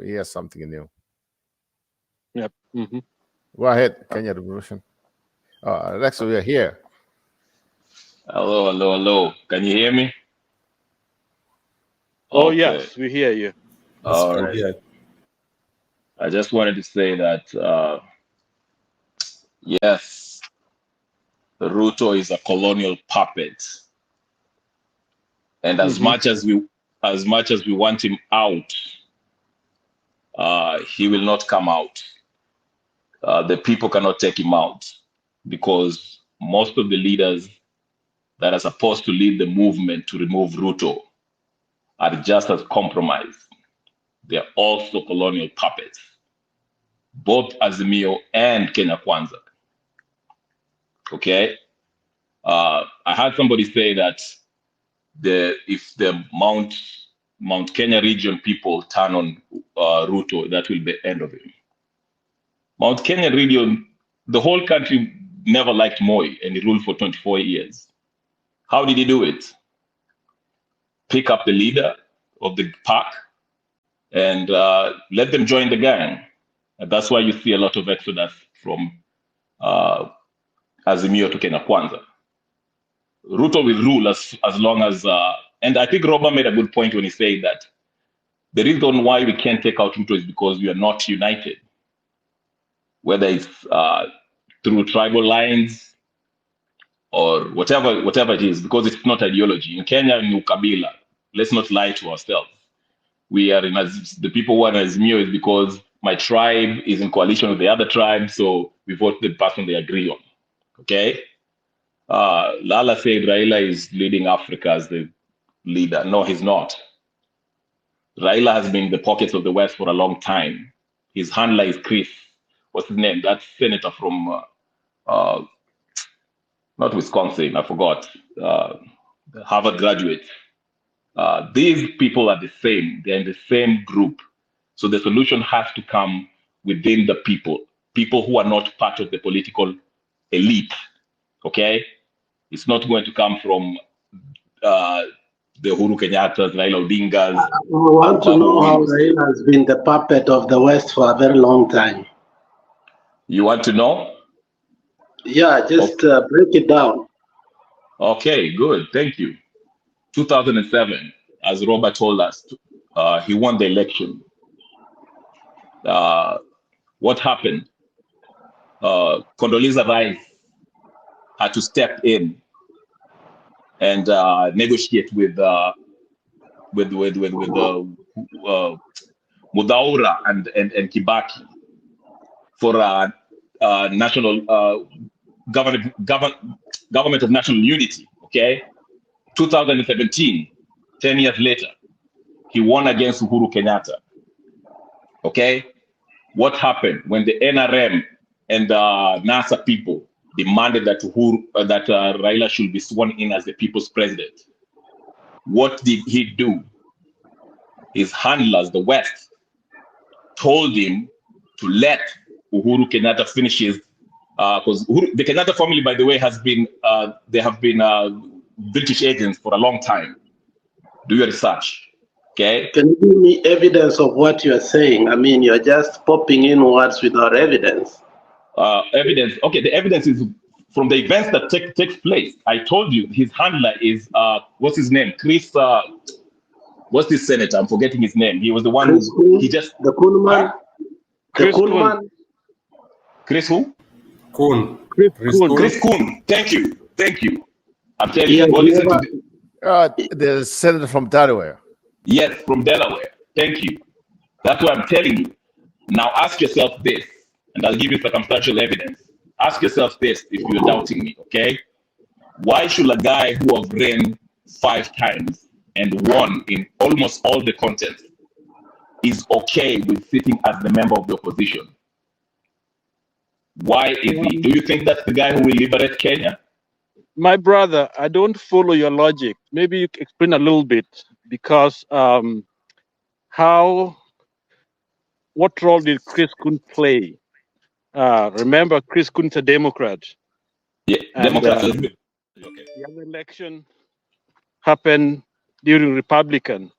hear something new. Yep. Mm-hmm. Go ahead, Kenya Revolution. Rex, we are here. Hello, hello, hello. Can you hear me? Oh, Okay. yes, we hear you. All right. I just wanted to say that yes, Ruto is a colonial puppet, and as Mm-hmm. much as we want him out, he will not come out. The people cannot take him out because most of the leaders that are supposed to lead the movement to remove Ruto are just as compromised. They are also colonial puppets, both Azimio and Kenya Kwanza. Okay? I heard somebody say that if the Mount Kenya region people turn on Ruto, that will be the end of him. Mount Kenya region, the whole country never liked Moi, and he ruled for 24 years. How did he do it? Pick up the leader of the pack and let them join the gang. And that's why you see a lot of exodus from Azimio to Kenya Kwanza. Ruto will rule as long as, and I think Roba made a good point when he said that the reason why we can't take out Ruto is because we are not united, whether it's through tribal lines or whatever it is, because it's not ideology. In Kenya, in Ukabila, let's not lie to ourselves. We are the people who are in Azimio is because my tribe is in coalition with the other tribe, so we vote the person they agree on. Okay? Lala said Raila is leading Africa as the leader. No, he's not. Raila has been in the pockets of the West for a long time. His handler is Chris. What's his name? That senator from, not Wisconsin, I forgot. Harvard graduate. These people are the same. They're in the same group. So the solution has to come within the people who are not part of the political elite. Okay? It's not going to come from the Uhuru Kenyatta's, Raila Odinga's. We want to know how Raila has been the puppet of the West for a very long time. You want to know? Yeah, just break it down. Okay, good. Thank you. 2007, as Robert told us, he won the election. What happened? Condoleezza Rice had to step in and negotiate with Mudaura and Kibaki for a national government of national unity. Okay, 2017, 10 years later, he won against Uhuru Kenyatta. Okay, what happened when the NRM and NASA people demanded that Raila should be sworn in as the people's president? What did he do? His handlers, the West, told him to let Uhuru Kenyatta finish his, because the Kenyatta family, by the way, they have been British agents for a long time. Do your research, okay? Can you give me evidence of what you are saying? I mean, you're just popping in words without evidence. Evidence, okay, the evidence is from the events that takes place. I told you his handler is, what's his name? Chris, what's this senator? I'm forgetting his name. He was the one the Kuhlman? Chris Kuhn. Chris who? Kuhn. Chris Kuhn. Thank you. I'm telling you, go listen to the senator from Delaware. Yes, from Delaware. Thank you. That's what I'm telling you. Now ask yourself this, and I'll give you circumstantial evidence. Ask yourself this if you're doubting me, okay? Why should a guy who have ran 5 times and won in almost all the contests is okay with sitting as the member of the opposition? Why is he? Do you think that's the guy who will liberate Kenya? My brother, I don't follow your logic. Maybe you can explain a little bit, because what role did Chris Kuhn play? Remember, Chris Kuhn's a Democrat. Yeah, Democrats. The other election happened during Republican.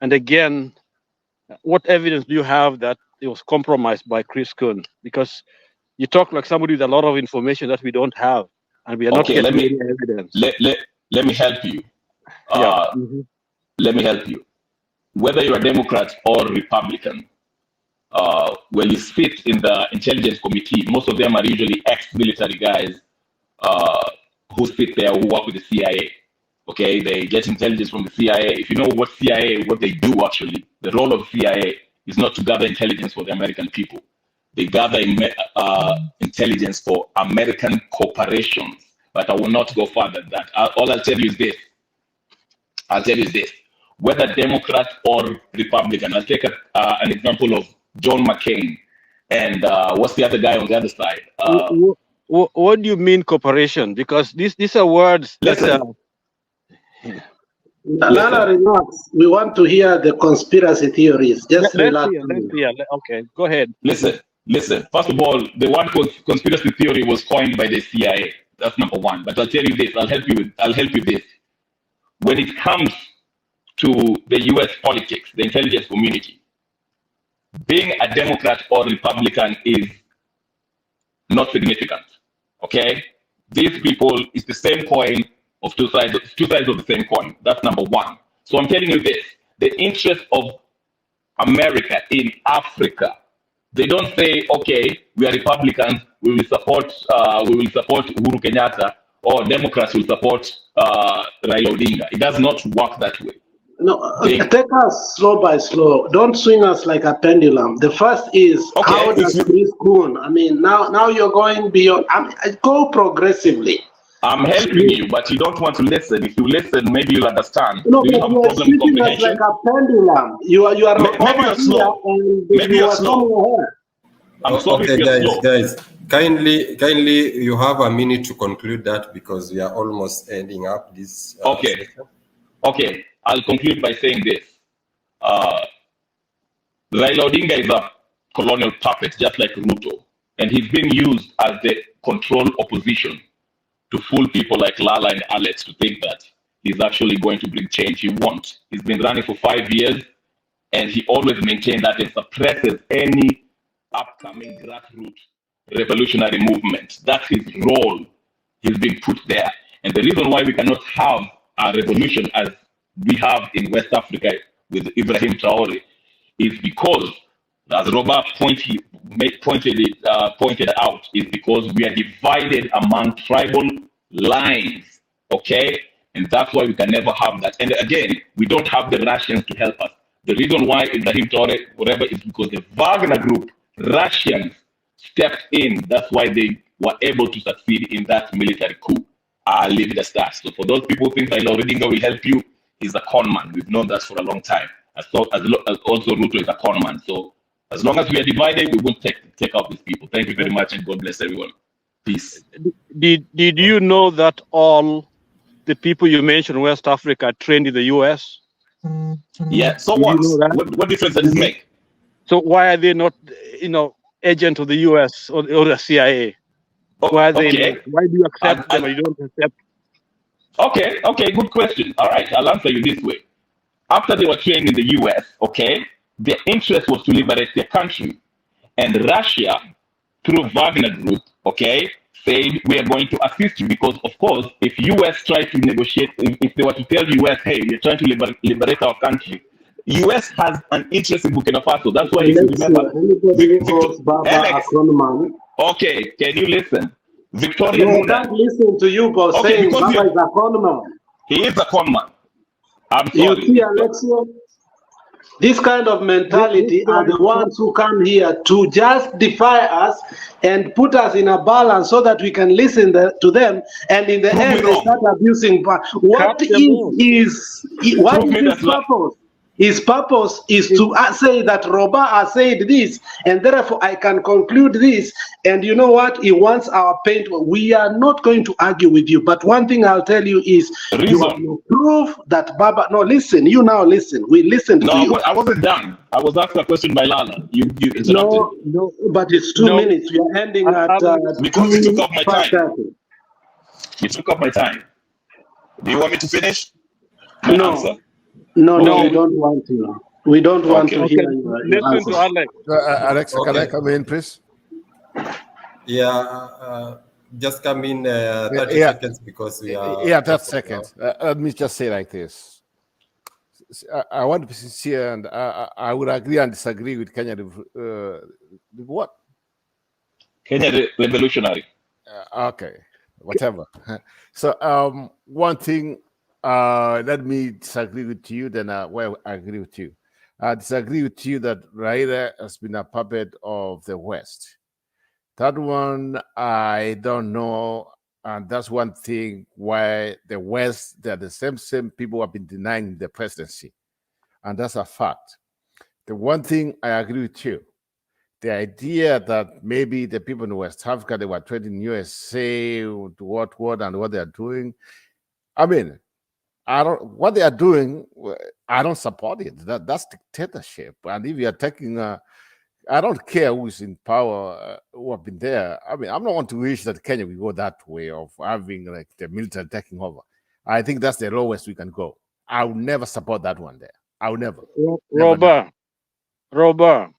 And again, What evidence do you have that it was compromised by Chris Coons? Because you talk like somebody with a lot of information that we don't have, and we are not Okay, getting any evidence. Let me help you. Let me help you. Whether you're a Democrat or Republican, when you sit in the intelligence committee, most of them are usually ex-military guys who sit there, who work with the CIA. Okay, they get intelligence from the CIA. If you know what they do actually, the role of CIA is not to gather intelligence for the American people. They gather intelligence for American corporations. But I will not go further than that. All I'll tell you is this. Whether Democrat or Republican, I'll take an example of John McCain and what's the other guy on the other side? What do you mean corporation? Because these are words that... Lala, relax. We want to hear the conspiracy theories. Just relax. Okay, go ahead. Listen. First of all, the word conspiracy theory was coined by the CIA. That's number one. But I'll tell you this. I'll help you with this. When it comes to the U.S. politics, the intelligence community, being a Democrat or Republican is not significant. Okay, these people is the same coin of two sides of the same coin. That's number one. So I'm telling you this: the interest of America in Africa. They don't say, okay, we are Republicans, we will support Uhuru Kenyatta, or Democrats will support Raila Odinga. It does not work that way. No, take us slow by slow. Don't swing us like a pendulum. The first is, how does Chris Coons? I mean, now you're going beyond. Go progressively. I'm helping you, but you don't want to listen. If you listen, maybe you'll understand. No, but you are swinging us like a pendulum. You are maybe you're slow. Maybe you're slow. I'm sorry if you're slow. Guys, kindly, you have a minute to conclude that because we are almost ending up this. Okay. I'll conclude by saying this. Raila Odinga is a colonial puppet, just like Ruto, and he's been used as the control opposition to fool people like Lala and Alex to think that he's actually going to bring change. He won't. He's been running for 5 years, and he always maintained that it suppresses any upcoming grassroots revolutionary movement. That's his role. He's been put there. And the reason why we cannot have a revolution as we have in West Africa with Ibrahim Traore is because, as Robert pointed out, is because we are divided among tribal lines, okay? And that's why we can never have that. And again, we don't have the Russians to help us. The reason why Ibrahim Traore, whatever, is because the Wagner group, Russians, stepped in. That's why they were able to succeed in that military coup. I'll leave it as that. So for those people who think Raila Odinga will help you, he's a con man. We've known that for a long time. As also Ruto is a con man. So as long as we are divided, we won't take out these people. Thank you very much, and God bless everyone. Peace. Did you know that all the people you mentioned in West Africa trained in the U.S.? Yeah. So what? What difference does it make? So why are they not, agent of the U.S. or the CIA? Why are they? Okay. Why do you accept them or you don't accept? Okay, good question. All right, I'll answer you this way. After they were trained in the US, okay, their interest was to liberate their country. And Russia, through Wagner Group, okay, said, we are going to assist you because, of course, if US tried to negotiate, if they were to tell US, hey, you're trying to liberate our country, US has an interest in Burkina Faso. That's why, if you remember, okay, can you listen? Victoria I can't listen to you, but saying Baba is a con man. He is a con man. I'm sorry. You see, Alexio, this kind of mentality are the ones who come here to just defy us and put us in a balance so that we can listen to them, and in the end they start abusing. What is his purpose? His purpose is to say that Roba has said this, and therefore I can conclude this. And you know what? He wants our pain. We are not going to argue with you. But one thing I'll tell you is, you have no proof that Baba. No, listen. You now listen. We listened to you. No, I wasn't done. I was asked a question by Lala. You interrupted. No, but it's 2 minutes. We are ending at because you took up my time. You took up my time. Do you want me to finish? No, you don't want to. We don't want to Okay, hear your listen to answer. Alex. Alex, can I Okay. come in, please? Just come in 30 Yeah. seconds because we are. Yeah, 30 close to seconds. Let me just say like this. I want to be sincere, and I would agree and disagree with Kenya. What? Kenya revolutionary. Okay, whatever. So, one thing, let me disagree with you, then well, I agree with you. I disagree with you that Raila has been a puppet of the West. That one, I don't know. And that's one thing why the West, they're the same people who have been denying the presidency. And that's a fact. The one thing I agree with you, the idea that maybe the people in West Africa, they were trading USA, what, and what they're doing. I mean, what they are doing, I don't support it. That's dictatorship. And if you're taking, I don't care who's in power, who have been there. I mean, I'm not want to wish that Kenya will go that way of having like the military taking over. I think that's the lowest we can go. I will never support that one there. I will never. Robert,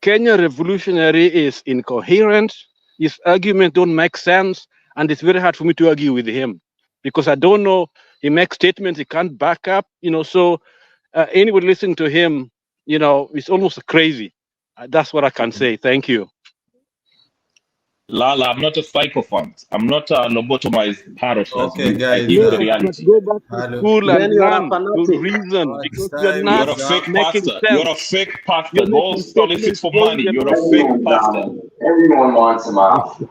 Kenya revolutionary is incoherent. His arguments don't make sense, and it's very hard for me to argue with him because I don't know. He makes statements he can't back up. So anyone listening to him, it's almost crazy. That's what I can say. Thank you. Lala, I'm not a psychophant. I'm not a lobotomized parrot. Okay, guys. I give the reality. Go back to school Then and you are a learn fanatic. to reason because you're Time not You're a fake making pastor. sense. You're a fake pastor. You're Go making solicit statements for going money. the You're wrong a fake pastor. Everyone wants him off.